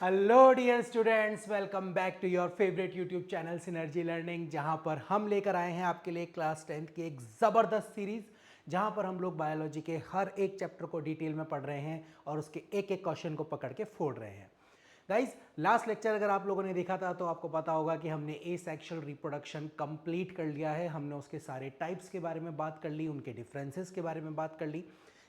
Hello dear students, welcome back to your favourite YouTube channel Synergy Learning, जहां पर हम लेकर आए हैं आपके लिए क्लास 10th की एक ज़बरदस्त सीरीज़, जहां पर हम लोग बायोलॉजी के हर एक चैप्टर को डिटेल में पढ़ रहे हैं और उसके एक एक क्वेश्चन को पकड़ के फोड़ रहे हैं। गाइज, लास्ट लेक्चर अगर आप लोगों ने देखा था तो आपको पता होगा कि हमने एसेक्सुअल रिप्रोडक्शन कंप्लीट कर लिया है। हमने उसके सारे टाइप्स के बारे में बात कर ली, उनके डिफरेंसेस के बारे में बात कर ली।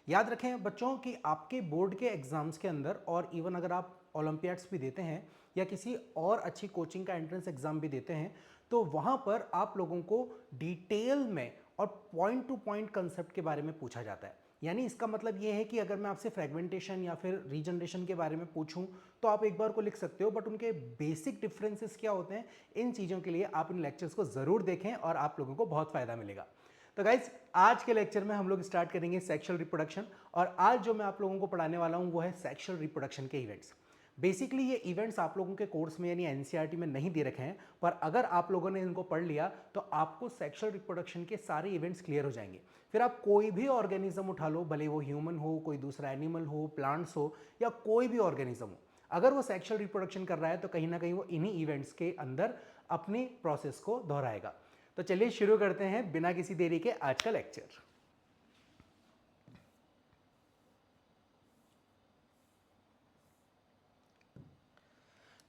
याद रखें बच्चों कि आपके बोर्ड के एग्जाम्स के अंदर और इवन अगर आप ओलंपियाड्स भी देते हैं या किसी और अच्छी कोचिंग का एंट्रेंस एग्जाम भी देते हैं तो वहां पर आप लोगों को डिटेल में और पॉइंट टू पॉइंट कंसेप्ट के बारे में पूछा जाता है। यानी इसका मतलब ये है कि अगर मैं आपसे फ्रेगमेंटेशन या फिर रीजनरेशन के बारे में पूछूं तो आप एक बार को लिख सकते हो, बट उनके बेसिक डिफरेंसेस क्या होते हैं, इन चीज़ों के लिए आप इन लेक्चर्स को ज़रूर देखें और आप लोगों को बहुत फ़ायदा मिलेगा। तो गाइज, आज के लेक्चर में हम लोग स्टार्ट करेंगे सेक्सुअल रिप्रोडक्शन, और आज जो मैं आप लोगों को पढ़ाने वाला हूं वो है सेक्सुअल रिप्रोडक्शन के इवेंट्स। बेसिकली ये इवेंट्स आप लोगों के कोर्स में यानी एनसीईआरटी में नहीं दे रखे हैं, पर अगर आप लोगों ने इनको पढ़ लिया तो आपको सेक्सुअल रिप्रोडक्शन के सारे इवेंट्स क्लियर हो जाएंगे। फिर आप कोई भी ऑर्गेनिज्म उठा लो, भले वो ह्यूमन हो, कोई दूसरा एनिमल हो, प्लांट्स हो, या कोई भी ऑर्गेनिज्म हो, अगर वो सेक्सुअल रिप्रोडक्शन कर रहा है तो कहीं ना कहीं वो इन्हीं इवेंट्स के अंदर अपनी प्रोसेस को दोहराएगा। तो चलिए शुरू करते हैं बिना किसी देरी के आज का लेक्चर।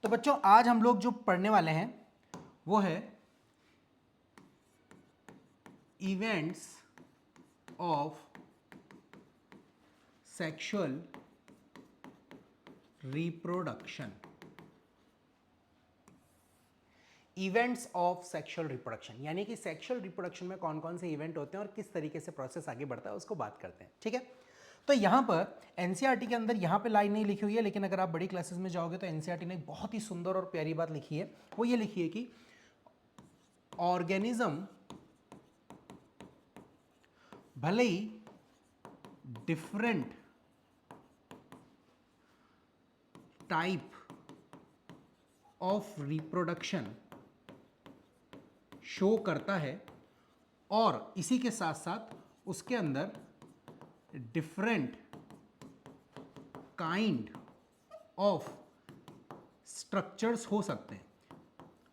तो बच्चों, आज हम लोग जो पढ़ने वाले हैं वो है events of sexual reproduction. Events of sexual reproduction यानी कि सेक्सुअल रिप्रोडक्शन में कौन कौन से इवेंट होते हैं और किस तरीके से प्रोसेस आगे बढ़ता है उसको बात करते हैं। ठीक है, तो यहां पर एनसीईआरटी के अंदर यहां पे लाइन नहीं लिखी हुई है, लेकिन अगर आप बड़ी क्लासेस में जाओगे तो एनसीईआरटी ने एक बहुत ही सुंदर और प्यारी बात लिखी है। वो ये लिखी है कि ऑर्गेनिज्म भले ही different type of reproduction show करता है और इसी के साथ साथ उसके अंदर डिफरेंट काइंड ऑफ स्ट्रक्चर्स हो सकते हैं।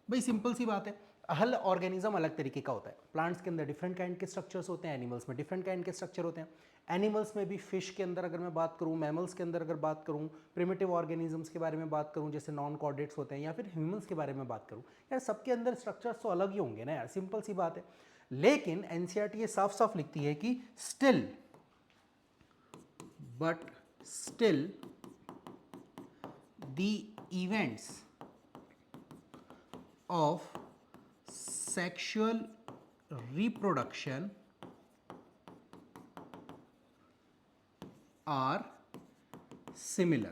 भाई सिंपल सी बात है, हर ऑर्गेनिज्म अलग तरीके का होता है। प्लांट्स के अंदर डिफरेंट काइंड के स्ट्रक्चर्स होते हैं, एनिमल्स में डिफरेंट काइंड के स्ट्रक्चर होते हैं। एनिमल्स में भी फिश के अंदर अगर मैं बात करूं, मैमल्स के अंदर अगर बात करूं, प्रिमिटिव ऑर्गेनिजम्स के बारे में बात करूं जैसे नॉन कॉर्डेट्स होते हैं, या फिर ह्यूमंस के बारे में बात करूं, यार सबके अंदर स्ट्रक्चर्स तो अलग ही होंगे ना यार, सिंपल सी बात है। लेकिन एनसीईआरटी ये साफ साफ लिखती है कि still but still the events of sexual reproduction are similar।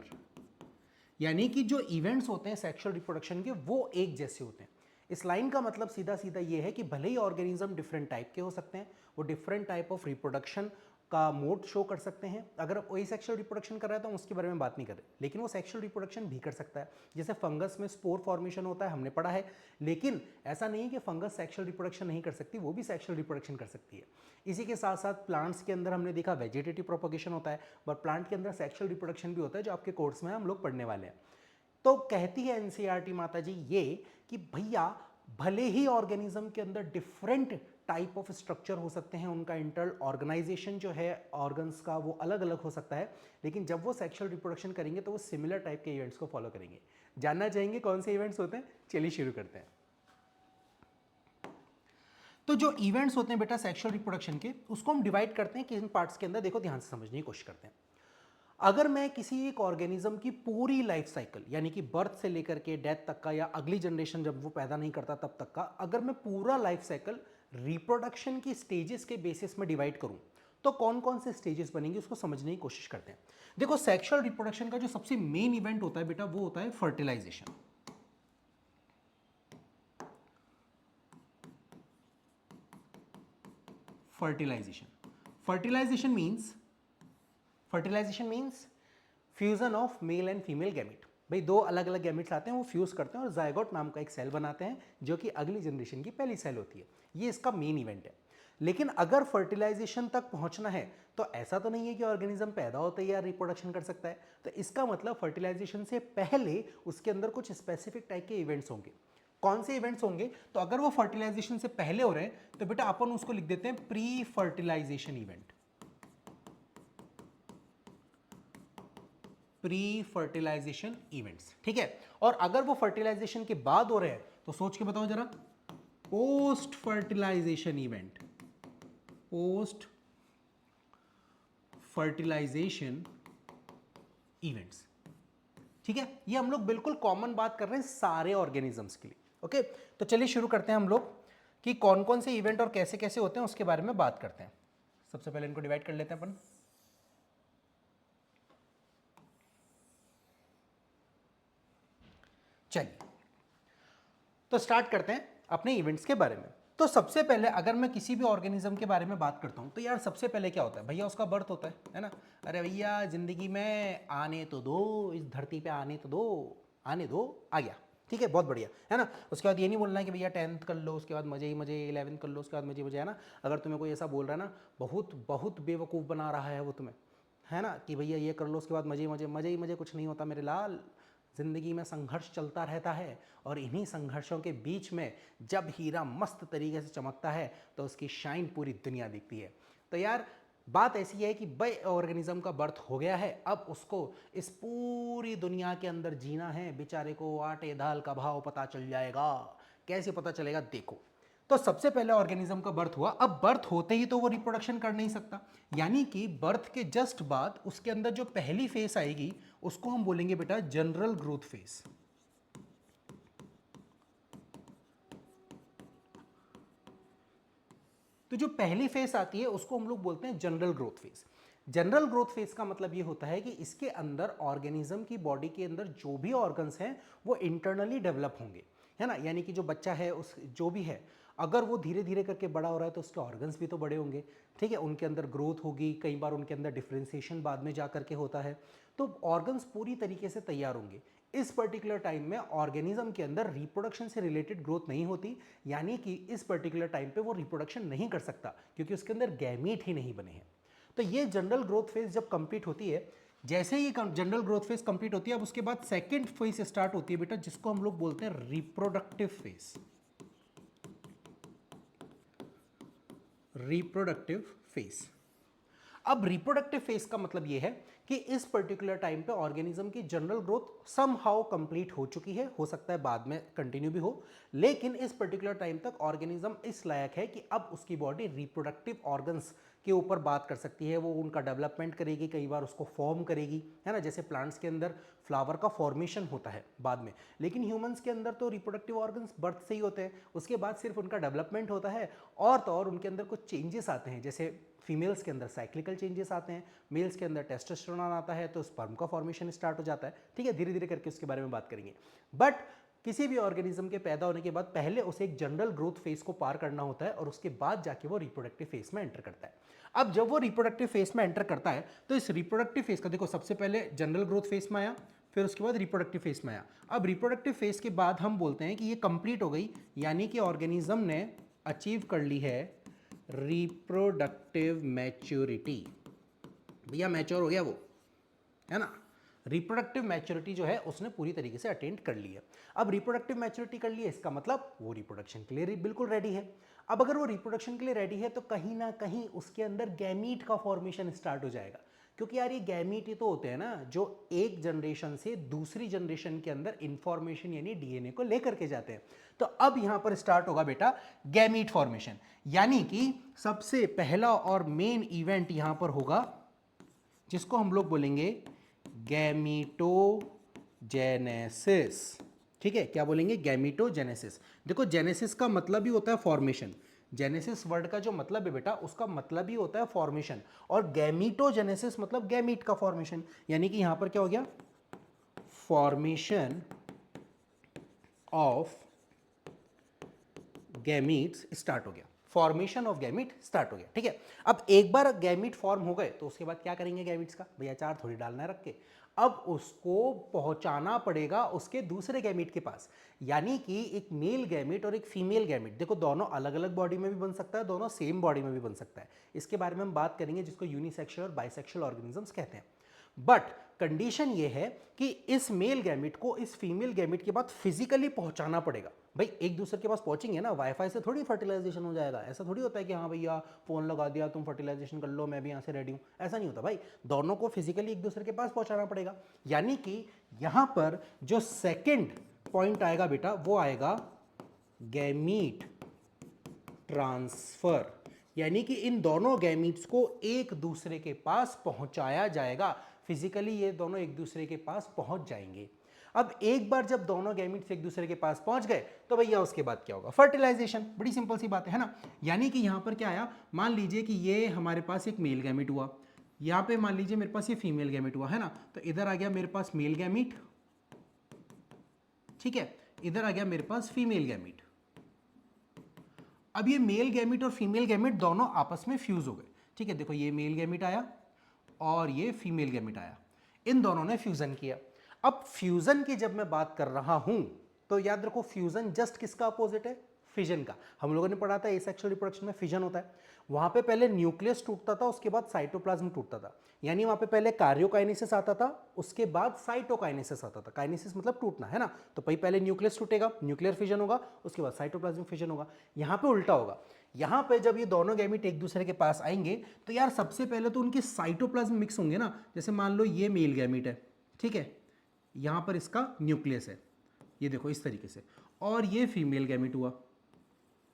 यानी कि जो इवेंट्स होते हैं सेक्सुअल रिप्रोडक्शन के वो एक जैसे होते हैं। इस लाइन का मतलब सीधा सीधा ये है कि भले ही ऑर्गेनिज्म डिफरेंट टाइप के हो सकते हैं, वो डिफरेंट टाइप ऑफ रिप्रोडक्शन का मोड शो कर सकते हैं। अगर वही सेक्सुअल रिप्रोडक्शन कर रहा है तो हम उसके बारे में बात नहीं कर रहे, लेकिन वो सेक्सुअल रिप्रोडक्शन भी कर सकता है। जैसे फंगस में स्पोर फॉर्मेशन होता है, हमने पढ़ा है, लेकिन ऐसा नहीं है कि फंगस सेक्सुअल रिप्रोडक्शन नहीं कर सकती, वो भी सेक्सुअल रिप्रोडक्शन कर सकती है। इसी के साथ साथ प्लांट्स के अंदर हमने देखा वेजिटेटिव प्रोपोगेशन होता है, बट प्लांट के अंदर सेक्सुअल रिप्रोडक्शन भी होता है, जो आपके कोर्स में हम लोग पढ़ने वाले हैं। तो कहती है एनसीईआरटी माता जी ये कि भैया भले ही ऑर्गेनिज्म के अंदर डिफरेंट टाइप ऑफ स्ट्रक्चर हो सकते हैं, उनका इंटरनल ऑर्गेनाइजेशन जो है ऑर्गन्स का वो अलग अलग हो सकता है, लेकिन जब वो सेक्सुअल रिप्रोडक्शन करेंगे तो वो सिमिलर टाइप के इवेंट्स को फॉलो करेंगे। जानना चाहेंगे कौन से इवेंट्स होते हैं? चलिए शुरू करते हैं। तो जो इवेंट्स होते हैं बेटा सेक्सुअल रिप्रोडक्शन के, उसको हम डिवाइड करते हैं किन पार्ट्स के अंदर। देखो ध्यान से समझने की कोशिश करते हैं। अगर मैं किसी एक ऑर्गेनिज्म की पूरी लाइफ साइकिल यानी कि बर्थ से लेकर के डेथ तक का, या अगली जनरेशन जब वो पैदा नहीं करता तब तक का, अगर मैं पूरा लाइफ साइकिल रिप्रोडक्शन की स्टेजेस के बेसिस में डिवाइड करूं तो कौन कौन से स्टेजेस बनेंगे उसको समझने की कोशिश करते हैं। देखो, सेक्सुअल रिप्रोडक्शन का जो सबसे मेन इवेंट होता है बेटा वो होता है fertilization. Fertilization fertilization means fusion of male and female gamete. भाई दो अलग अलग गैमेट्स आते हैं, वो फ्यूज करते हैं और जायगोट नाम का एक सेल बनाते हैं, जो कि अगली जनरेशन की पहली सेल होती है। ये इसका मेन इवेंट है। लेकिन अगर फर्टिलाइजेशन तक पहुंचना है तो ऐसा तो नहीं है कि ऑर्गेनिज्म पैदा होता है या रिप्रोडक्शन कर सकता है। तो इसका मतलब फर्टिलाइजेशन से पहले उसके अंदर कुछ स्पेसिफिक टाइप के इवेंट्स होंगे। कौन से इवेंट्स होंगे? तो अगर वो फर्टिलाइजेशन से पहले हो रहे हैं तो बेटा अपन उसको लिख देते हैं pre fertilization event. Pre fertilization events, ठीक है। और अगर वो फर्टिलाइजेशन के बाद हो रहे हैं तो सोच के बताओ जरा, post fertilization event. Post fertilization events, ठीक है। ये हम लोग बिल्कुल कॉमन बात कर रहे हैं सारे ऑर्गेनिजम्स के लिए। ओके, तो चलिए शुरू करते हैं हम लोग कि कौन कौन से इवेंट और कैसे कैसे होते हैं उसके बारे में बात करते हैं। सबसे पहले इनको डिवाइड कर लेते हैं अपन। चलिए तो स्टार्ट करते हैं अपने इवेंट्स के बारे में। तो सबसे पहले अगर मैं किसी भी ऑर्गेनिज्म के बारे में बात करता हूं तो यार सबसे पहले क्या होता है भैया, उसका बर्थ होता है ना। अरे भैया जिंदगी में आने तो दो, इस धरती पे आने तो दो, आने दो, आ गया, ठीक है, बहुत बढ़िया, है ना। उसके बाद ये नहीं बोलना है कि भैया 10th कर लो उसके बाद मजे ही मजे, 11th कर लो उसके बाद मजे मजे, है ना। अगर तुम्हें कोई ऐसा बोल रहा है ना, बहुत बहुत बेवकूफ़ बना रहा है वो तुम्हें, है ना, कि भैया ये कर लो उसके बाद मजे ही मजे, मजे ही मजे कुछ नहीं होता मेरे लाल। ज़िंदगी में संघर्ष चलता रहता है और इन्हीं संघर्षों के बीच में जब हीरा मस्त तरीके से चमकता है तो उसकी शाइन पूरी दुनिया दिखती है। तो यार बात ऐसी है कि भाई ऑर्गेनिज्म का बर्थ हो गया है, अब उसको इस पूरी दुनिया के अंदर जीना है। बेचारे को आटे दाल का भाव पता चल जाएगा। कैसे पता चलेगा? देखो, तो सबसे पहले ऑर्गेनिज्म का बर्थ हुआ। अब बर्थ होते ही तो वो रिप्रोडक्शन कर नहीं सकता, यानी कि बर्थ के जस्ट बाद उसके अंदर जो पहली फेस आएगी उसको हम बोलेंगे बेटा जनरल ग्रोथ फेस। तो जो पहली फेस आती है उसको हम लोग बोलते हैं general growth face. General growth face का मतलब ये होता है कि इसके अंदर ऑर्गेनिज्म की बॉडी के अंदर जो भी ऑर्गन्स हैं वो इंटरनली डेवलप होंगे, है ना। यानी कि जो बच्चा है उस जो भी है, अगर वो धीरे धीरे करके बड़ा हो रहा है तो उसके ऑर्गन्स भी तो बड़े होंगे, ठीक है। उनके अंदर ग्रोथ होगी, कई बार उनके अंदर डिफ्रेंसिएशन बाद में जा करके होता है, तो ऑर्गन्स पूरी तरीके से तैयार होंगे। इस पर्टिकुलर टाइम में ऑर्गेनिज्म के अंदर रिप्रोडक्शन से रिलेटेड ग्रोथ नहीं होती, यानी कि इस पर्टिकुलर टाइम पे वो रिप्रोडक्शन नहीं कर सकता क्योंकि उसके अंदर गैमीट ही नहीं बने हैं। तो ये जनरल ग्रोथ फेज जब कंप्लीट होती है, जैसे ही जनरल ग्रोथ फेज कंप्लीट होती है, अब उसके बाद सेकेंड फेज स्टार्ट होती है बेटा, जिसको हम लोग बोलते हैं रिप्रोडक्टिव फेज। Reproductive phase. अब रिप्रोडक्टिव फेज का मतलब यह है कि इस पर्टिकुलर टाइम पे ऑर्गेनिज्म की general growth somehow complete हो चुकी है, हो सकता है बाद में कंटिन्यू भी हो, लेकिन इस पर्टिकुलर टाइम तक ऑर्गेनिज्म इस लायक है कि अब उसकी बॉडी रिप्रोडक्टिव ऑर्गन्स के ऊपर बात कर सकती है। वो उनका डेवलपमेंट करेगी, कई बार उसको फॉर्म करेगी, है ना। जैसे प्लांट्स के अंदर फ्लावर का फॉर्मेशन होता है बाद में, लेकिन ह्यूमंस के अंदर तो रिप्रोडक्टिव ऑर्गन्स बर्थ से ही होते हैं, उसके बाद सिर्फ उनका डेवलपमेंट होता है। और तो और उनके अंदर कुछ चेंजेस आते हैं, जैसे फीमेल्स के अंदर साइक्लिकल चेंजेस आते हैं, मेल्स के अंदर टेस्टोस्टेरोन आता है तो स्पर्म का फॉर्मेशन स्टार्ट हो जाता है, ठीक है। धीरे धीरे करके उसके बारे में बात करेंगे। बट किसी भी ऑर्गेनिज्म के पैदा होने के बाद पहले उसे एक जनरल ग्रोथ फेज को पार करना होता है और उसके बाद जाके वो रिप्रोडक्टिव फेज में एंटर करता है। अब जब वो रिप्रोडक्टिव फेज में एंटर करता है तो इस रिप्रोडक्टिव फेज का देखो, सबसे पहले जनरल ग्रोथ फेज में आया, फिर उसके बाद रिप्रोडक्टिव फेज में आया। अब रिप्रोडक्टिव फेज के बाद हम बोलते हैं कि ये कंप्लीट हो गई, यानी कि ऑर्गेनिज्म ने अचीव कर ली है रिप्रोडक्टिव मैच्योरिटी। भैया मैच्योर हो गया वो, है ना। रिप्रोडक्टिव मैच्योरिटी जो है उसने पूरी तरीके से अटेंड कर ली है। अब रिप्रोडक्टिव मैच्योरिटी कर ली है, इसका मतलब वो रिप्रोडक्शन के लिए बिल्कुल रेडी है। अब अगर वो रिप्रोडक्शन के लिए रेडी है तो कहीं ना कहीं उसके अंदर गैमीट का फॉर्मेशन स्टार्ट हो जाएगा, क्योंकि यार ये गैमीट ही तो होते हैं ना जो एक जनरेशन से दूसरी जनरेशन के अंदर इंफॉर्मेशन यानी डीएनए को लेकर के जाते हैं। तो अब यहां पर स्टार्ट होगा बेटा गैमीट फॉर्मेशन, यानी कि सबसे पहला और मेन इवेंट यहां पर होगा जिसको हम लोग बोलेंगे गैमीटोजेनेसिस। ठीक है, क्या बोलेंगे? गैमीटोजेनेसिस। देखो जेनेसिस का मतलब ही होता है फॉर्मेशन। जेनेसिस वर्ड का जो मतलब है बेटा उसका मतलब ही होता है फॉर्मेशन, और गैमीटोजेनेसिस मतलब गैमीट का फॉर्मेशन, यानी कि यहां पर क्या हो गया? फॉर्मेशन ऑफ गैमीट्स स्टार्ट हो गया। फॉर्मेशन ऑफ गैमीट स्टार्ट हो गया। ठीक है, अब एक बार गैमीट फॉर्म हो गए तो उसके बाद क्या करेंगे गैमीट्स का, भैया चार थोड़ी डालना है रख के, अब उसको पहुंचाना पड़ेगा उसके दूसरे गैमीट के पास। यानी कि एक मेल गैमीट और एक फीमेल गैमीट, देखो दोनों अलग अलग बॉडी में भी बन सकता है, दोनों सेम बॉडी में भी बन सकता है। इसके बारे में हम बात करेंगे, जिसको यूनिसेक्सुअल और बाइसेक्सुअल ऑर्गेनिजम्स कहते हैं। बट कंडीशन ये है कि इस मेल गैमिट को इस फीमेल गैमिट के बाद फिजिकली पहुंचाना पड़ेगा। भाई एक दूसरे के पास पहुंचेंगे ना, वाईफाई से थोड़ी फर्टिलाइजेशन हो जाएगा। ऐसा थोड़ी होता है कि हाँ भैया फोन लगा दिया, तुम फर्टिलाइजेशन कर लो, मैं भी यहाँ से रेडी हूँ, ऐसा नहीं होता भाई। दोनों को फिजिकली एक दूसरे के पास पहुंचाना पड़ेगा। यानी कि यहाँ पर जो सेकेंड पॉइंट आएगा बेटा, वो आएगा गैमीट ट्रांसफर। यानी कि इन दोनों गैमीट्स को एक दूसरे के पास पहुंचाया जाएगा, फिजिकली ये दोनों एक दूसरे के पास पहुंच जाएंगे। अब एक बार जब दोनों गैमीट्स एक दूसरे के पास पहुंच गए तो भैया उसके बाद क्या होगा, फर्टिलाइजेशन। बड़ी सिंपल सी बात है ना। यानी कि यहां पर क्या आया, मान लीजिए कि ये हमारे पास एक मेल गैमीट हुआ, यहां पे मान लीजिए मेरे पास ये फीमेल गैमीट हुआ है ना, तो इधर आ गया मेरे पास मेल गैमीट, ठीक है, इधर आ गया मेरे पास फीमेल गैमीट। अब ये मेल गैमीट और फीमेल गैमीट दोनों आपस में फ्यूज हो गए। ठीक है, देखो ये मेल गैमीट आया और ये फीमेल गैमीट आया, इन दोनों ने फ्यूजन किया। अब फ्यूजन की जब मैं बात कर रहा हूं तो याद रखो फ्यूजन जस्ट किसका अपोजिट है, फिजन का। हम लोगों ने पढ़ा था एसेक्सुअल रिप्रोडक्शन में फिजन होता है। वहां पे पहले न्यूक्लियस टूटता था, उसके बाद साइटोप्लाज्म टूटता था। यानी वहां पे पहले कार्योकाइनेसिस आता था, उसके बाद साइटोकाइनेसिस आता था। काइनेसिस मतलब टूटना है ना, तो पहले न्यूक्लियस टूटेगा, न्यूक्लियर फिजन होगा, उसके बाद साइटोप्लाज्म फिजन होगा। यहाँ पे उल्टा होगा। यहाँ पे जब ये दोनों गैमीट एक दूसरे के पास आएंगे तो यार सबसे पहले तो उनके साइटोप्लाज्म मिक्स होंगे ना। जैसे मान लो ये मेल गैमीट है, ठीक है, यहाँ पर इसका न्यूक्लियस है, ये देखो इस तरीके से, और ये फीमेल गैमीट हुआ,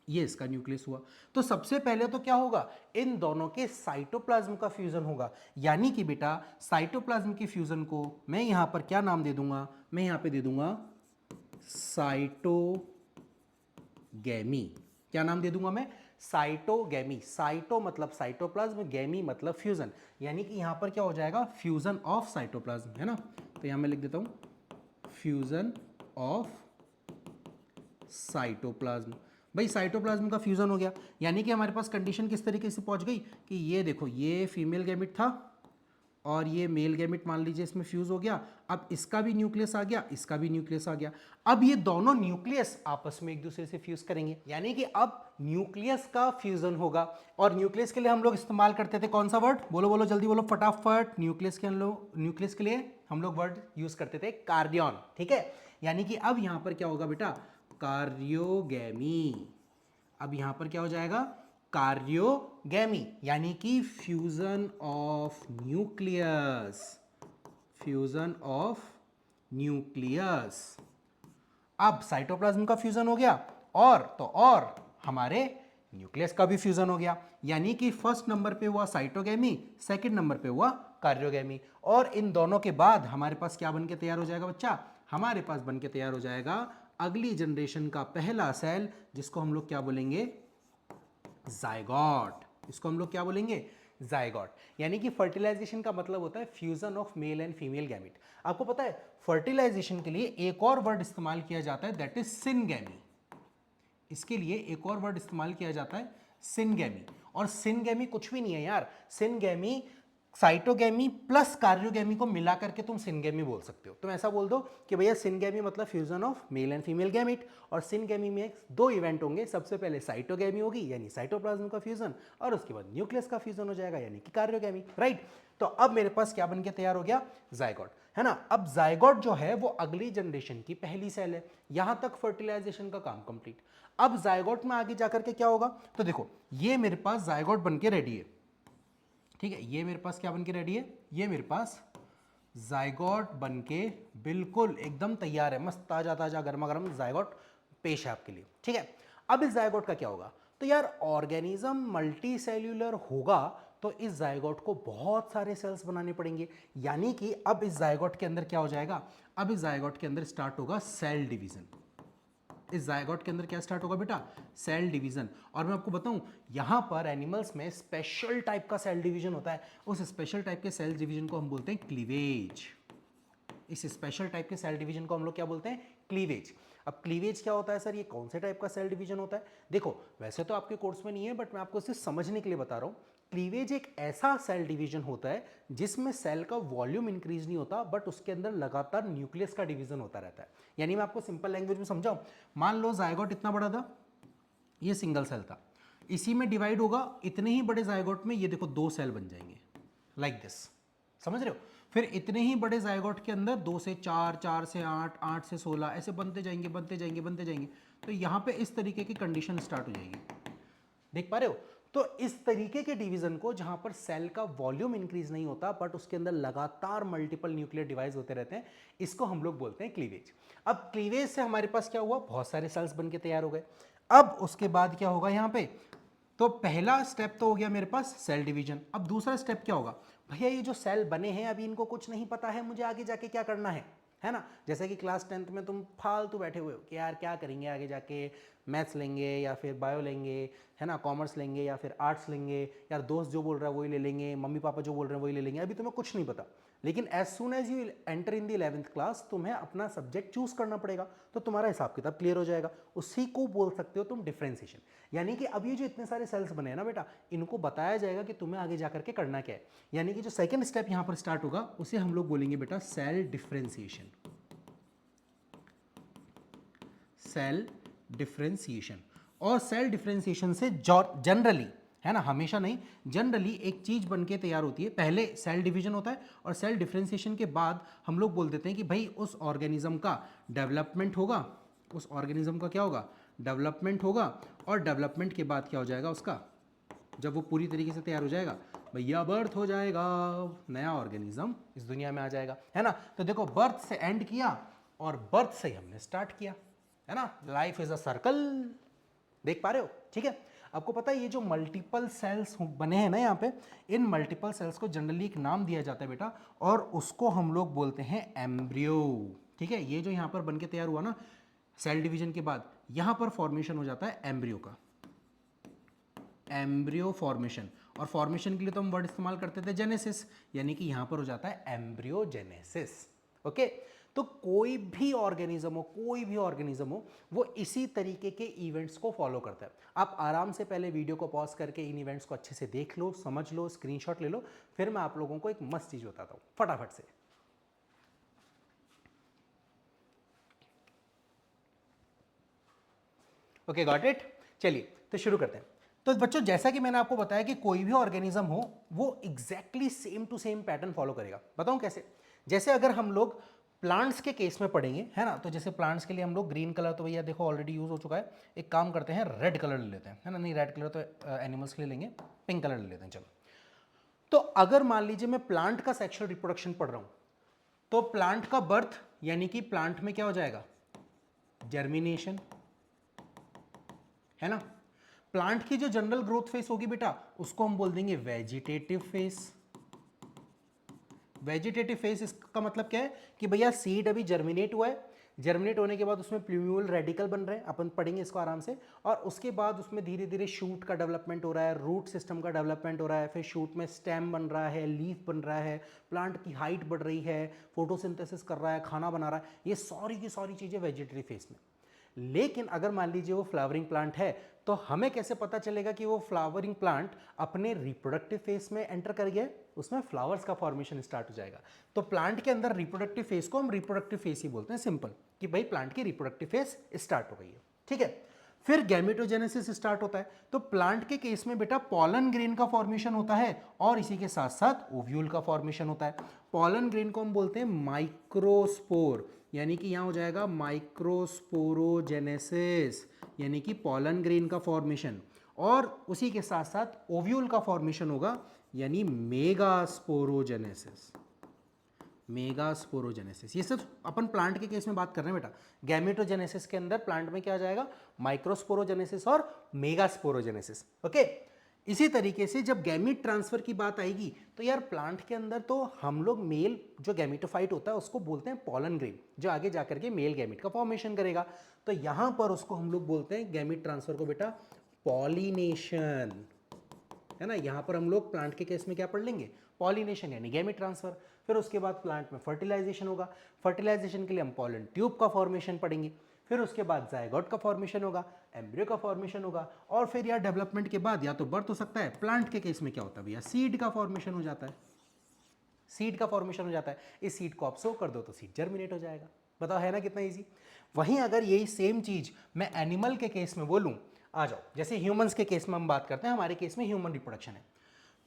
ये इसका न्यूक्लियस हुआ। तो सबसे पहले तो क्या होगा, इन दोनों के साइटोप्लाज्म का फ्यूजन होगा। यानी कि बेटा साइटोप्लाज्म की फ्यूजन को मैं यहां पर क्या नाम दे दूंगा, मैं यहां पे दे दूंगा साइटोगैमी। क्या नाम दे दूंगा मैं, साइटोगैमी। साइटो मतलब साइटोप्लाज्म, गैमी मतलब फ्यूजन। यानी कि यहां पर क्या हो जाएगा, फ्यूजन ऑफ साइटोप्लाज्म, है ना। तो यहां मैं लिख देता हूं फ्यूजन ऑफ साइटोप्लाज्म। भाई साइटोप्लाज्म का फ्यूजन हो गया, यानी कि हमारे पास कंडीशन किस तरीके से पहुंच गई कि ये देखो ये फीमेल गैमिट था और ये मेल गैमिट मान लीजिए इसमें फ्यूज हो गया। अब इसका भी न्यूक्लियस आ गया, इसका भी न्यूक्लियस आ गया। अब ये दोनों न्यूक्लियस आपस में एक दूसरे से फ्यूज करेंगे, यानी कि अब न्यूक्लियस का फ्यूजन होगा। और न्यूक्लियस के लिए हम लोग इस्तेमाल करते थे कौन सा वर्ड, बोलो बोलो जल्दी बोलो फटाफट। न्यूक्लियस के लिए हम लोग वर्ड यूज करते थे कार्डियन, ठीक है। यानी कि अब यहां पर क्या होगा बेटा, कार्योगैमी। अब यहां पर क्या हो जाएगा, कार्योगैमी, यानी कि fusion of nucleus, fusion of nucleus. अब साइटोप्लाज्म का फ्यूजन हो गया और तो और हमारे न्यूक्लियस का भी फ्यूजन हो गया। यानी कि फर्स्ट नंबर पे हुआ साइटोगैमी, सेकंड नंबर पे हुआ कार्योगैमी। और इन दोनों के बाद हमारे पास क्या बन के तैयार हो जाएगा बच्चा, हमारे पास बन के तैयार हो जाएगा अगली जनरेशन का पहला सेल, जिसको हम लोग क्या बोलेंगे, जायगोट। इसको हम लोग क्या बोलेंगे, जायगोट। यानी कि फर्टिलाइजेशन का मतलब होता है fusion of male and female gamete. आपको पता है फर्टिलाइजेशन के लिए एक और वर्ड इस्तेमाल किया जाता है, दैट इज सिनगैमी। इसके लिए एक और वर्ड इस्तेमाल किया जाता है सिनगैमी। और सिनगैमी कुछ भी नहीं है यार, सिनगैमी साइटोगैमी प्लस कार्योगैमी को मिला करके तुम सिनगैमी बोल सकते हो। तुम ऐसा बोल दो कि भैया सिनगैमी मतलब fusion of male and female gamete, और सिनगैमी में दो इवेंट होंगे। सबसे पहले साइटोगैमी होगी यानी साइटोप्लाज्म का फ्यूजन, और उसके बाद न्यूक्लियस का फ्यूजन हो जाएगा यानी कि कार्योगैमी, राइट। तो अब मेरे पास क्या बन के तैयार हो गया, जायगोट, है ना। अब जायगोट जो है वो अगली जनरेशन की पहली सेल है। यहां तक फर्टिलाइजेशन का काम कंप्लीट। अब जायगोट में आगे जाकर के क्या होगा, तो देखो ये मेरे पास जायगोट बन के रेडी है, ठीक है। ये मेरे पास क्या बन के रेडी है, ये मेरे पास जायगोट बन के बिल्कुल एकदम तैयार है, मस्त ताजा ताजा गर्मा गर्म जायगोट पेश है आपके लिए, ठीक है। अब इस जायगोट का क्या होगा, तो यार ऑर्गेनिज्म मल्टी सेल्यूलर होगा तो इस जायगोट को बहुत सारे सेल्स बनाने पड़ेंगे। यानी कि अब इस जायगोट के अंदर क्या हो जाएगा, अब इस जायगोट के अंदर स्टार्ट होगा सेल डिवीजन। इस जायगोट के अंदर क्या स्टार्ट होगा बेटा, सेल डिवीजन। और मैं आपको बताऊं यहां पर एनिमल्स में स्पेशल टाइप का सेल डिवीजन होता है। उस स्पेशल टाइप के सेल डिवीजन को हम बोलते हैं क्लीवेज। इस स्पेशल टाइप के सेल डिवीजन को हम लोग क्या बोलते हैं? क्लीवेज। अब क्लीवेज क्या होता है सर? ये कौन से टाइप का सेल डिवीजन होता है? देखो वैसे तो आपके कोर्स में नहीं है, बट मैं आपको इसे समझने के लिए बता रहा हूँ। क्लीवेज एक ऐसा सेल डिवीजन होता है जिसमें सेल का वॉल्यूम इंक्रीज नहीं होता, बट उसके अंदर लगातार न्यूक्लियस का डिवीजन होता रहता है। यानी मैं आपको सिंपल लैंग्वेज में समझाऊं, मान लो जायगोट इतना बड़ा था, ये सिंगल सेल था, इसी में डिवाइड होगा, इतने ही बड़े जायगोट में ये देखो 2 सेल बन जाएंगे लाइक दिस, समझ रहे हो? फिर इतने ही बड़े जायगोट के अंदर 2 से 4, 4 से 8, 8 से 16 ऐसे बनते जाएंगे बनते जाएंगे बनते जाएंगे। तो यहाँ पे इस तरीके की कंडीशन स्टार्ट हो जाएगी, देख पा रहे हो? तो इस तरीके के डिवीजन को, जहां पर सेल का वॉल्यूम इंक्रीज नहीं होता बट उसके अंदर लगातार मल्टीपल न्यूक्लियर डिवाइस होते रहते हैं, इसको हम लोग बोलते हैं क्लीवेज। अब क्लीवेज से हमारे पास क्या हुआ? बहुत सारे सेल्स बनके तैयार हो गए। अब उसके बाद क्या होगा यहाँ पे? तो पहला स्टेप तो हो गया मेरे पास सेल डिवीजन। अब दूसरा स्टेप क्या होगा? भैया ये जो सेल बने हैं अभी इनको कुछ नहीं पता है मुझे आगे जाके क्या करना है ना? जैसे कि क्लास 10th में तुम फालतू बैठे हुए हो कि यार क्या करेंगे आगे जाके, मैथ्स लेंगे या फिर बायो लेंगे, है ना, कॉमर्स लेंगे या फिर आर्ट्स लेंगे, यार दोस्त जो बोल रहा है वही ले लेंगे, मम्मी पापा जो बोल रहे हैं वही ले लेंगे, अभी तुम्हें कुछ नहीं पता। लेकिन as soon as you enter in the 11th class तुम्हें अपना सब्जेक्ट चूज करना पड़ेगा, तो तुम्हारा हिसाब किताब क्लियर हो जाएगा। उसी को बोल सकते हो तुम डिफ्रेंसिएशन। यानी कि अब ये जो इतने सारे सेल्स बने हैं ना बेटा, इनको बताया जाएगा कि तुम्हें आगे जाकर के करना क्या है। यानी कि जो सेकंड स्टेप यहां पर स्टार्ट होगा उसे हम लोग बोलेंगे बेटा सेल डिफ्रेंसिएशन। Cell differentiation. और सेल डिफ्रेंसिएशन से जनरली, है ना, हमेशा नहीं, जनरली एक चीज बनके तैयार होती है। पहले सेल डिवीजन होता है और सेल डिफ्रेंसिएशन के बाद हम लोग बोल देते हैं कि भाई उस ऑर्गेनिज्म का डेवलपमेंट होगा, उस ऑर्गेनिज्म का क्या होगा? डेवलपमेंट होगा। और डेवलपमेंट के बाद क्या हो जाएगा उसका? जब वो पूरी तरीके से तैयार हो जाएगा भैया बर्थ हो जाएगा, नया ऑर्गेनिज्म इस दुनिया में आ जाएगा, है ना? तो देखो बर्थ से एंड किया और बर्थ से ही हमने स्टार्ट किया, है ना? लाइफ इज अ सर्कल, देख पा रहे हो? ठीक है। आपको पता है ये जो मल्टीपल सेल्स बने हैं ना यहाँ पे, इन मल्टीपल सेल्स को जनरली एक नाम दिया जाता है बेटा, और उसको हम लोग बोलते हैं एम्ब्रियो। ठीक है, ये जो यहाँ पर बनके तैयार हुआ ना सेल डिवीजन के बाद, यहाँ पर फॉर्मेशन हो जाता है एम्ब्रियो का, एम्ब्रियो फॉर्मेशन। और फॉर्मेशन के लिए तो हम वर्ड इस्तेमाल करते थे जेनेसिस, यानी कि यहां पर हो जाता है एम्ब्रियोजेनेसिस। ओके, तो कोई भी ऑर्गेनिज्म हो वो इसी तरीके के इवेंट्स को फॉलो करता है। आप आराम से पहले वीडियो को पॉज करके इन इवेंट्स को अच्छे से देख लो, समझ लो, स्क्रीनशॉट ले लो, फिर मैं आप लोगों को एक मस्त चीज बताता हूं फटाफट से। Okay, got it. चलिए तो शुरू करते हैं। तो बच्चों जैसा कि मैंने आपको बताया कि कोई भी ऑर्गेनिज्म हो वो exactly same to same pattern follow करेगा। बताऊं कैसे? जैसे अगर हम लोग प्लांट्स के केस में पढ़ेंगे, है ना, तो जैसे प्लांट्स के लिए हम लोग ग्रीन कलर तो भैया देखो ऑलरेडी यूज हो चुका है, एक काम करते हैं रेड कलर ले लेते हैं, है ना, नहीं रेड कलर तो एनिमल्स के लिए लेंगे, पिंक कलर ले लेते हैं। चलो, तो अगर मान लीजिए मैं प्लांट का सेक्सुअल रिप्रोडक्शन पढ़ रहा हूं, तो प्लांट का बर्थ यानी कि प्लांट में क्या हो जाएगा? जर्मिनेशन, है ना। प्लांट की जो जनरल ग्रोथ फेस होगी बेटा उसको हम बोल देंगे वेजिटेटिव फेस। वेजिटेटिव फेस इसका मतलब क्या है कि भैया सीड अभी जर्मिनेट हुआ है, जर्मिनेट होने के बाद उसमें प्लूम्यूल रेडिकल बन रहे हैं, अपन पढ़ेंगे इसको आराम से, और उसके बाद उसमें धीरे धीरे शूट का डेवलपमेंट हो रहा है, रूट सिस्टम का डेवलपमेंट हो रहा है, फिर शूट में स्टेम बन रहा है, लीफ बन रहा है, प्लांट की हाइट बढ़ रही है, फोटोसिंथेसिस कर रहा है, खाना बना रहा है, ये सारी की सारी चीज़ें वेजिटेटिव फेस में। लेकिन अगर मान लीजिए वो फ्लावरिंग प्लांट है, तो हमें कैसे पता चलेगा कि वो फ्लावरिंग प्लांट अपने रिप्रोडक्टिव फेस में एंटर कर गया? उसमें फ्लावर्स का फॉर्मेशन स्टार्ट हो जाएगा। तो प्लांट के अंदर रिप्रोडक्टिव फेस को हम रिप्रोडक्टिव फेस ही बोलते हैं, सिंपल, कि भाई प्लांट की रिप्रोडक्टिव फेस स्टार्ट हो गई है। ठीक है, फिर गैमेटोजेनेसिस स्टार्ट होता है। तो प्लांट के केस में बेटा पॉलन ग्रेन का फॉर्मेशन होता है और इसी के साथ साथ ओव्यूल का फॉर्मेशन होता है। पॉलन ग्रेन को हम बोलते हैं माइक्रोस्पोर, यानी कि यहां हो जाएगा माइक्रोस्पोरोजेनेसिस, यानी कि पॉलन ग्रेन का फॉर्मेशन, और उसी के साथ साथ ओव्यूल का फॉर्मेशन होगा, यानी मेगास्पोरोजेनेसिस। मेगास्पोरोजेनेसिस, ये सिर्फ अपन प्लांट के केस में बात कर रहे हैं बेटा। गैमेटोजेनेसिस के अंदर प्लांट में क्या आ जाएगा? माइक्रोस्पोरोजेनेसिस और मेगास्पोरोजेनेसिस। ओके, इसी तरीके से जब गैमीट ट्रांसफर की बात आएगी तो यार प्लांट के अंदर तो हम लोग मेल जो गैमीटोफाइट होता है उसको बोलते हैं पॉलन ग्रेन, जो आगे जाकर के मेल गैमीट का फॉर्मेशन करेगा। तो यहां पर उसको हम लोग बोलते हैं गैमीट ट्रांसफर को बेटा पॉलिनेशन, है ना। यहां पर हम लोग प्लांट के केस में क्या पढ़ लेंगे? पॉलिनेशन यानी गैमीट ट्रांसफर। फिर उसके बाद प्लांट में फर्टिलाइजेशन होगा, फर्टिलाइजेशन के लिए हम पॉलन ट्यूब का फॉर्मेशन पढ़ेंगे, फिर उसके बाद जायगोट का फॉर्मेशन होगा, एम्ब्रियो का फॉर्मेशन होगा, और फिर यार डेवलपमेंट के बाद या तो बर्थ हो सकता है, प्लांट के केस में क्या होता है भैया, सीड का फॉर्मेशन हो जाता है, सीड का फॉर्मेशन हो जाता है, इस सीड को आप सो कर दो तो सीड जर्मिनेट हो जाएगा। बताओ है ना कितना इजी। वहीं अगर यही सेम चीज मैं एनिमल के केस में बोलूं, आ जाओ, जैसे ह्यूमंस के केस में हम बात करते हैं, हमारे केस में ह्यूमन रिप्रोडक्शन है,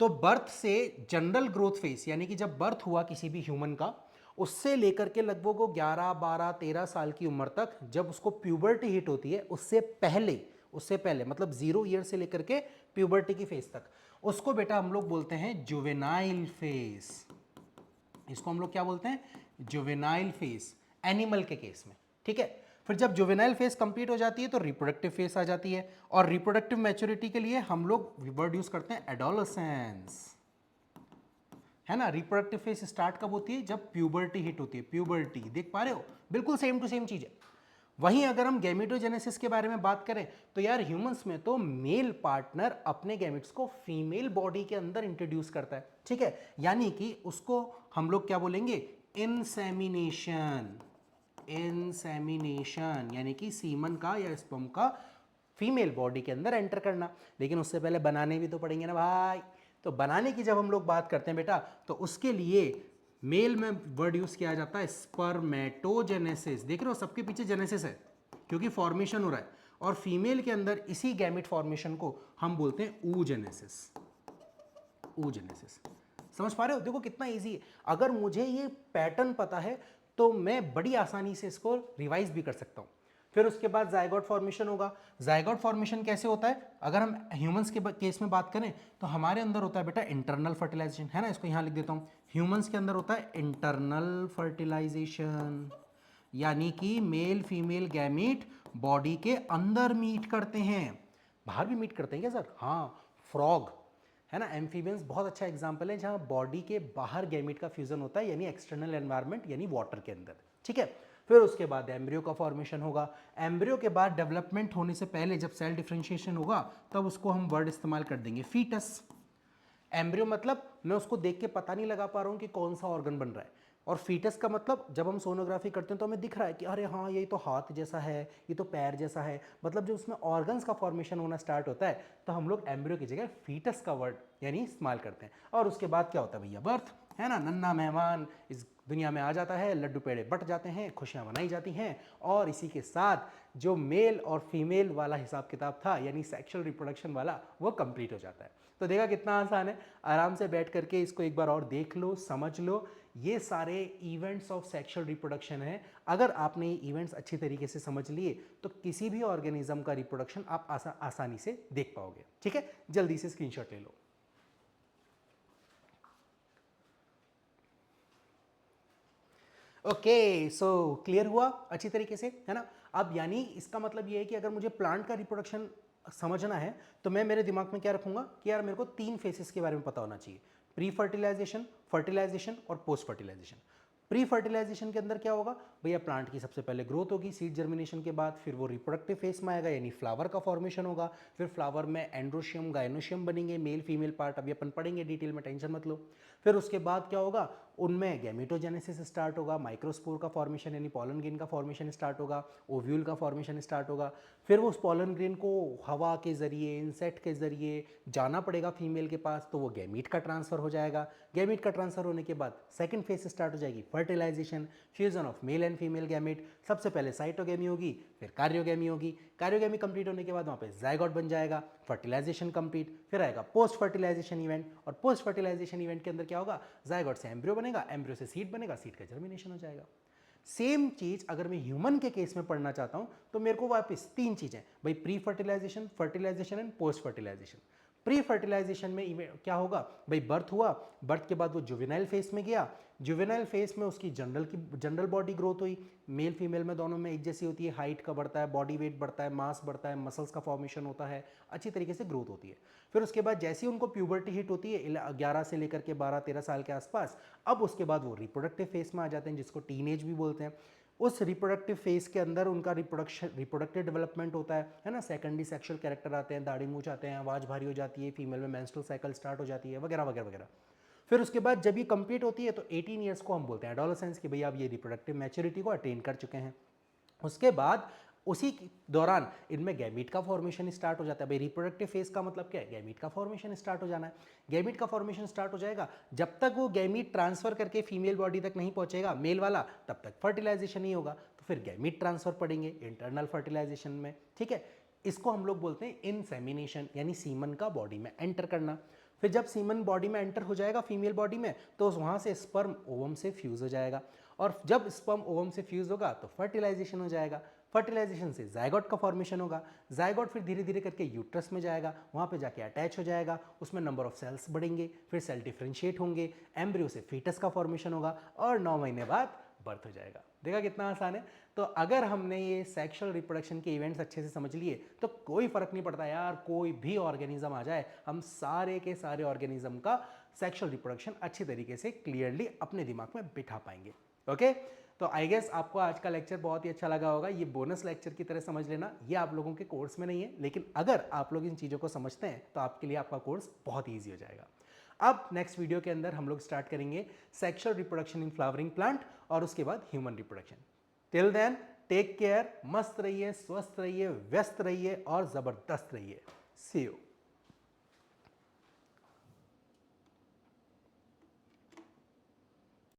तो बर्थ से जनरल ग्रोथ फेस, यानी कि जब बर्थ हुआ किसी भी ह्यूमन का, उससे लेकर के लगभग वो 11, 12, 13 साल की उम्र तक, जब उसको प्यूबर्टी हिट होती है, उससे पहले मतलब 0 ईयर से लेकर के प्यूबर्टी की फेस तक, उसको बेटा हम लोग बोलते हैं जुवेनाइल फेस। इसको हम लोग क्या बोलते हैं, जुवेनाइल फेस, एनिमल के केस में, ठीक है। फिर जब जुवेनाइल फेस कंप्लीट हो जाती है तो रिप्रोडक्टिव फेस आ जाती है, और रिप्रोडक्टिव मैच्योरिटी के लिए हम लोग वर्ड यूज करते हैं एडोलसेंस, है ना। रिप्रोडक्टिव फेस स्टार्ट कब होती है, जब प्यूबर्टी हिट होती है, प्यूबर्टी, देख पा रहे हो, बिल्कुल सेम टू सेम चीज है। वहीं अगर हम गैमेटोजेनेसिस के बारे में बात करें तो यार ह्यूमंस में तो मेल पार्टनर अपने गैमेट्स को फीमेल बॉडी के अंदर इंट्रोड्यूस करता है, ठीक है, यानी कि उसको हम लोग क्या बोलेंगे, इंसेमिनेशन, इंसेमिनेशन यानी कि सीमन का या स्पर्म का फीमेल बॉडी के अंदर एंटर करना। लेकिन उससे पहले बनाने भी तो पड़ेंगे ना भाई। तो बनाने की जब हम लोग बात करते हैं बेटा, तो उसके लिए मेल में वर्ड यूज किया जाता है स्पर्मेटोजेनेसिस। देख रहे हो सबके पीछे जेनेसिस है क्योंकि फॉर्मेशन हो रहा है, और फीमेल के अंदर इसी गैमेट फॉर्मेशन को हम बोलते हैं oogenesis, oogenesis। समझ पा रहे हो, देखो कितना इजी है। अगर मुझे ये पैटर्न पता है तो मैं बड़ी आसानी से इसको रिवाइज भी कर सकता हूं। फिर उसके बाद जायगोट फॉर्मेशन होगा। जायगोट फॉर्मेशन कैसे होता है, अगर हम ह्यूमंस के केस में बात करें तो हमारे अंदर होता है बेटा इंटरनल फर्टिलाइजेशन, है ना, इसको यहां लिख देता हूं। ह्यूमंस के अंदर होता है इंटरनल फर्टिलाइजेशन, यानी कि मेल फीमेल गैमीट बॉडी के अंदर मीट करते हैं। बाहर भी मीट करते हैं क्या सर, हाँ, फ्रॉग, है ना, एम्फीबियंस बहुत अच्छा एग्जांपल है जहां बॉडी के बाहर गैमीट का फ्यूजन होता है, यानी एक्सटर्नल एनवायरनमेंट यानी वाटर के अंदर, ठीक है। फिर उसके बाद एम्ब्रियो का फॉर्मेशन होगा। एम्ब्रियो के बाद डेवलपमेंट होने से पहले जब सेल डिफरेंशिएशन होगा तब उसको हम वर्ड इस्तेमाल कर देंगे फीटस। एम्ब्रियो मतलब मैं उसको देख के पता नहीं लगा पा रहा हूँ कि कौन सा ऑर्गन बन रहा है, और फीटस का मतलब जब हम सोनोग्राफी करते हैं तो हमें दिख रहा है कि अरे हाँ ये तो हाथ जैसा है, ये तो पैर जैसा है, मतलब जब उसमें ऑर्गन्स का फॉर्मेशन होना स्टार्ट होता है तो हम लोग एम्ब्रियो की जगह फीटस का वर्ड यानी इस्तेमाल करते हैं। और उसके बाद क्या होता है भैया, बर्थ, है ना, नन्हा मेहमान इस दुनिया में आ जाता है, लड्डू पेड़े बट जाते हैं, खुशियां मनाई जाती हैं, और इसी के साथ जो मेल और फीमेल वाला हिसाब किताब था यानी सेक्सुअल रिप्रोडक्शन वाला वो कंप्लीट हो जाता है। तो देखा कितना आसान है, आराम से बैठ करके इसको एक बार और देख लो, समझ लो। ये सारे इवेंट्स ऑफ सेक्सुअल रिप्रोडक्शन है। अगर आपने ये इवेंट्स अच्छी तरीके से समझ लिए तो किसी भी ऑर्गेनिज्म का रिप्रोडक्शन आप आसानी से देख पाओगे, ठीक है। जल्दी से स्क्रीनशॉट ले लो। ओके, सो क्लियर हुआ अच्छी तरीके से, है ना। अब यानी इसका मतलब ये है कि अगर मुझे प्लांट का रिप्रोडक्शन समझना है तो मैं मेरे दिमाग में क्या रखूंगा कि यार मेरे को 3 फेसेस के बारे में पता होना चाहिए, प्री फर्टिलाइजेशन, फर्टिलाइजेशन और पोस्ट फर्टिलाइजेशन। प्री फर्टिलाइजेशन के अंदर क्या होगा भैया, प्लांट की सबसे पहले ग्रोथ होगी सीड जर्मिनेशन के बाद, फिर वो रिप्रोडक्टिव फेस में आएगा यानी फ्लावर का फॉर्मेशन होगा, फिर फ्लावर में एंड्रोशियम गायनोशियम बनेंगे, मेल फीमेल पार्ट अभी अपन पढ़ेंगे डिटेल में, टेंशन मत लो। फिर उसके बाद क्या होगा, उनमें गैमेटोजेनेसिस स्टार्ट होगा, माइक्रोस्पोर का फॉर्मेशन यानी पॉलन ग्रेन का फॉर्मेशन स्टार्ट होगा, ओव्यूल का फॉर्मेशन स्टार्ट होगा। फिर वो उस पॉलन ग्रेन को हवा के जरिए, इंसेक्ट के जरिए जाना पड़ेगा फीमेल के पास, तो वो गैमीट का ट्रांसफर हो जाएगा। गैमीट का ट्रांसफर होने के बाद सेकंड फेज स्टार्ट हो जाएगी fertilization, fusion of male and female gamete. सबसे पहले साइटोगेमी होगी, फिर कार्योगेमी होगी। कार्योगेमी कंप्लीट होने के बाद वहाँ पे जाइगोट बन जाएगा, फर्टिलाइजेशन कंप्लीट, फिर आएगा पोस्ट फर्टिलाइजेशन इवेंट, और पोस्ट फर्टिलाइजेशन इवेंट के अंदर क्या होगा, जाइगोट से एम्ब्रियो बनेगा, एम्ब्रियो से सीड बनेगा, सीड का जर्मिनेशन हो जाएगा। सेम चीज अगर मैं ह्यूमन के केस में पढ़ना चाहता हूं तो मेरे को वापस 3 चीजें भाई, pre fertilization, fertilization and post fertilization. Pre fertilization में क्या होगा भाई, बर्थ हुआ, बर्थ के बाद वो जुवेनाइल फेस में गया, जुवेनाइल फेस में उसकी जनरल बॉडी ग्रोथ हुई, मेल फीमेल में दोनों में एक जैसी होती है, हाइट का बढ़ता है, बॉडी वेट बढ़ता है, मास बढ़ता है, मसल्स का फॉर्मेशन होता है, अच्छी तरीके से ग्रोथ होती है। फिर उसके बाद जैसे ही उनको प्यूबर्टी हिट होती है 11 से लेकर के 12-13 साल के आसपास, अब उसके बाद वो रिप्रोडक्टिव फेस में आ जाते हैं जिसको टीनेज भी बोलते हैं। उस रिप्रोडक्टिव फेस के अंदर उनका रिप्रोडक्टिव डेवलपमेंट होता है ना, सेकेंडरी सेक्सुअल कैरेक्टर आते हैं, दाढ़ी मूंछ आते हैं, आवाज़ भारी हो जाती है, फीमेल में मेंस्ट्रुअल साइकिल स्टार्ट हो जाती है, वगैरह वगैरह वगैरह। फिर उसके बाद जब ये कंप्लीट होती है तो 18 ईयर्स को हम बोलते हैं एडोलेसेंस कि भैया अब ये रिप्रोडक्टिव मैच्योरिटी को अटेन कर चुके हैं। उसके बाद उसी दौरान इनमें गैमीट का फॉर्मेशन स्टार्ट हो जाता है। भाई रिप्रोडक्टिव फेज का मतलब क्या है? गैमीट का फॉर्मेशन स्टार्ट हो जाना है। गैमीट का फॉर्मेशन स्टार्ट हो जाएगा, जब तक वो गैमीट ट्रांसफर करके फीमेल बॉडी तक नहीं पहुंचेगा मेल वाला, तब तक फर्टिलाइजेशन नहीं होगा। तो फिर गैमीट ट्रांसफर पड़ेंगे इंटरनल फर्टिलाइजेशन में, ठीक है। इसको हम लोग बोलते हैं इनसेमिनेशन, यानी सीमन का बॉडी में एंटर करना। फिर जब सीमन बॉडी में एंटर हो जाएगा फीमेल बॉडी में, तो वहाँ से स्पर्म ओवम से फ्यूज हो जाएगा, और जब स्पर्म ओवम से फ्यूज होगा तो फर्टिलाइजेशन हो जाएगा। फर्टिलाइजेशन से जायगोट का फॉर्मेशन होगा। जायगोट फिर धीरे धीरे करके यूट्रस में जाएगा, वहाँ पे जाके अटैच हो जाएगा, उसमें नंबर ऑफ सेल्स बढ़ेंगे, फिर सेल डिफ्रेंशिएट होंगे, एम्ब्रियो से फीटस का फॉर्मेशन होगा, और 9 महीने बाद बर्थ हो जाएगा। देखा कितना आसान है। तो अगर हमने ये सेक्सुअल रिप्रोडक्शन के इवेंट्स अच्छे से समझ लिए तो कोई फर्क नहीं पड़ता यार, कोई भी ऑर्गेनिज्म आ जाए, हम सारे के सारे ऑर्गेनिज्म का सेक्सुअल रिप्रोडक्शन अच्छी तरीके से क्लियरली अपने दिमाग में बिठा पाएंगे। ओके, तो आई गेस आपको आज का लेक्चर बहुत ही अच्छा लगा होगा। ये बोनस लेक्चर की तरह समझ लेना, ये आप लोगों के कोर्स में नहीं है, लेकिन अगर आप लोग इन चीज़ों को समझते हैं तो आपके लिए आपका कोर्स बहुत ईजी हो जाएगा। अब नेक्स्ट वीडियो के अंदर हम लोग स्टार्ट करेंगे sexual reproduction in flowering plant, और उसके बाद human reproduction. Till then take care, मस्त रहिए, स्वस्थ रहिए, व्यस्त रहिए और जबरदस्त रहिए। See you.